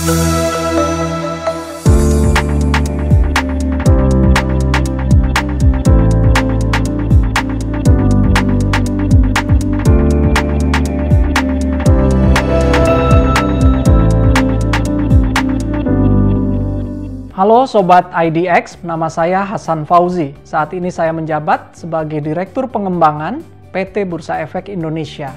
Halo Sobat IDX, nama saya Hasan Fauzi. Saat ini saya menjabat sebagai Direktur Pengembangan PT Bursa Efek Indonesia.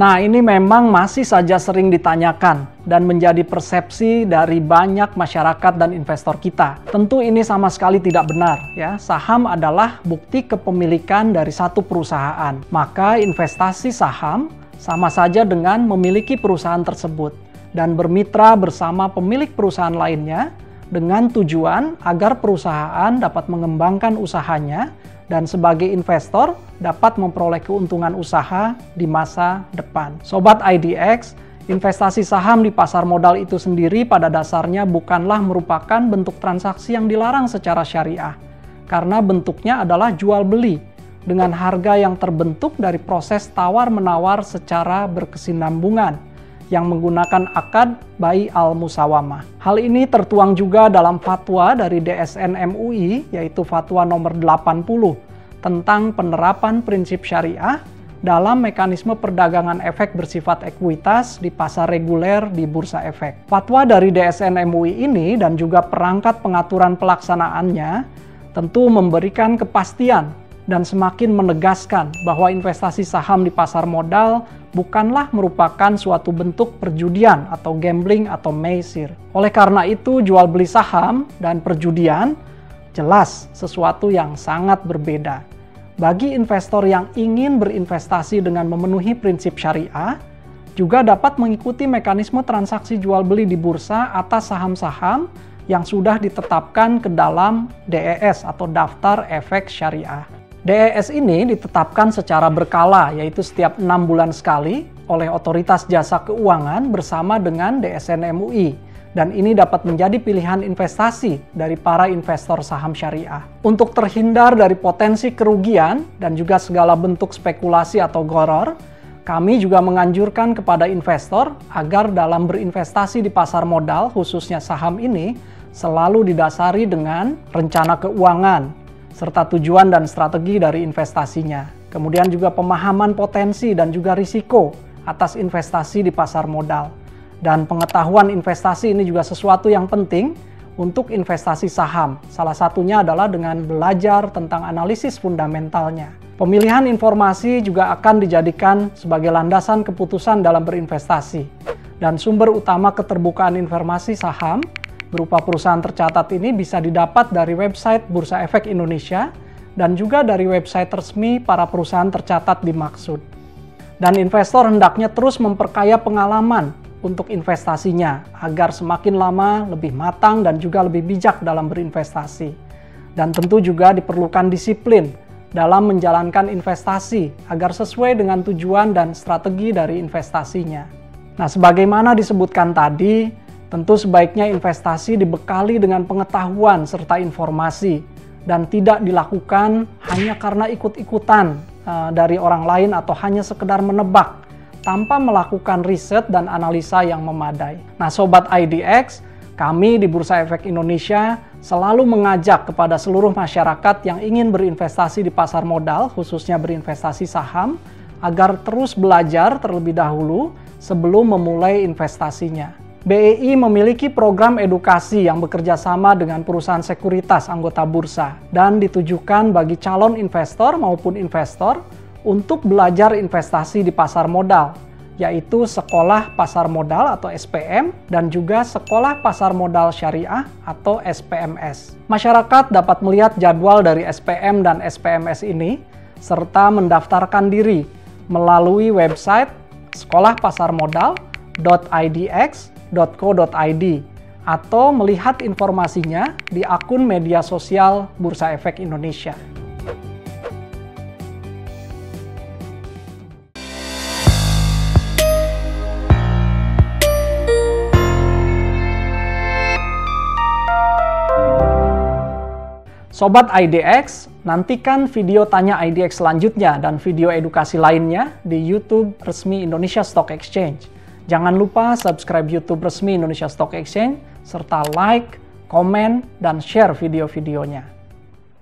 Nah, ini memang masih saja sering ditanyakan dan menjadi persepsi dari banyak masyarakat dan investor kita. Tentu ini sama sekali tidak benar, ya. Saham adalah bukti kepemilikan dari satu perusahaan. Maka investasi saham sama saja dengan memiliki perusahaan tersebut dan bermitra bersama pemilik perusahaan lainnya dengan tujuan agar perusahaan dapat mengembangkan usahanya dan sebagai investor dapat memperoleh keuntungan usaha di masa depan. Sobat IDX, investasi saham di pasar modal itu sendiri pada dasarnya bukanlah merupakan bentuk transaksi yang dilarang secara syariah, karena bentuknya adalah jual beli dengan harga yang terbentuk dari proses tawar-menawar secara berkesinambungan yang menggunakan akad bai al-musawamah. Hal ini tertuang juga dalam fatwa dari DSN MUI, yaitu fatwa nomor 80 tentang penerapan prinsip syariah dalam mekanisme perdagangan efek bersifat ekuitas di pasar reguler di bursa efek. Fatwa dari DSN MUI ini dan juga perangkat pengaturan pelaksanaannya tentu memberikan kepastian dan semakin menegaskan bahwa investasi saham di pasar modal bukanlah merupakan suatu bentuk perjudian atau gambling atau meisir. Oleh karena itu, jual beli saham dan perjudian jelas sesuatu yang sangat berbeda. Bagi investor yang ingin berinvestasi dengan memenuhi prinsip syariah, juga dapat mengikuti mekanisme transaksi jual beli di bursa atas saham-saham yang sudah ditetapkan ke dalam DES atau Daftar Efek Syariah. DES ini ditetapkan secara berkala, yaitu setiap 6 bulan sekali oleh Otoritas Jasa Keuangan bersama dengan DSN MUI. Dan ini dapat menjadi pilihan investasi dari para investor saham syariah. Untuk terhindar dari potensi kerugian dan juga segala bentuk spekulasi atau gharar, kami juga menganjurkan kepada investor agar dalam berinvestasi di pasar modal, khususnya saham ini, selalu didasari dengan rencana keuangan, serta tujuan dan strategi dari investasinya. Kemudian juga pemahaman potensi dan juga risiko atas investasi di pasar modal. Dan pengetahuan investasi ini juga sesuatu yang penting untuk investasi saham. Salah satunya adalah dengan belajar tentang analisis fundamentalnya. Pemilihan informasi juga akan dijadikan sebagai landasan keputusan dalam berinvestasi. Dan sumber utama keterbukaan informasi saham berupa perusahaan tercatat ini bisa didapat dari website Bursa Efek Indonesia dan juga dari website resmi para perusahaan tercatat dimaksud. Dan investor hendaknya terus memperkaya pengalaman untuk investasinya agar semakin lama lebih matang dan juga lebih bijak dalam berinvestasi. Dan tentu juga diperlukan disiplin dalam menjalankan investasi agar sesuai dengan tujuan dan strategi dari investasinya. Nah, sebagaimana disebutkan tadi, tentu sebaiknya investasi dibekali dengan pengetahuan serta informasi dan tidak dilakukan hanya karena ikut-ikutan dari orang lain atau hanya sekedar menebak tanpa melakukan riset dan analisa yang memadai. Nah, Sobat IDX, kami di Bursa Efek Indonesia selalu mengajak kepada seluruh masyarakat yang ingin berinvestasi di pasar modal, khususnya berinvestasi saham, agar terus belajar terlebih dahulu sebelum memulai investasinya. BEI memiliki program edukasi yang bekerja sama dengan perusahaan sekuritas anggota bursa dan ditujukan bagi calon investor maupun investor untuk belajar investasi di pasar modal, yaitu Sekolah Pasar Modal atau SPM dan juga Sekolah Pasar Modal Syariah atau SPMS. Masyarakat dapat melihat jadwal dari SPM dan SPMS ini serta mendaftarkan diri melalui website sekolahpasarmodal.idx.co.id atau melihat informasinya di akun media sosial Bursa Efek Indonesia. Sobat IDX, Nantikan video Tanya IDX selanjutnya dan video edukasi lainnya di YouTube resmi Indonesia Stock Exchange. Jangan lupa subscribe YouTube resmi Indonesia Stock Exchange, serta like, komen, dan share video-videonya.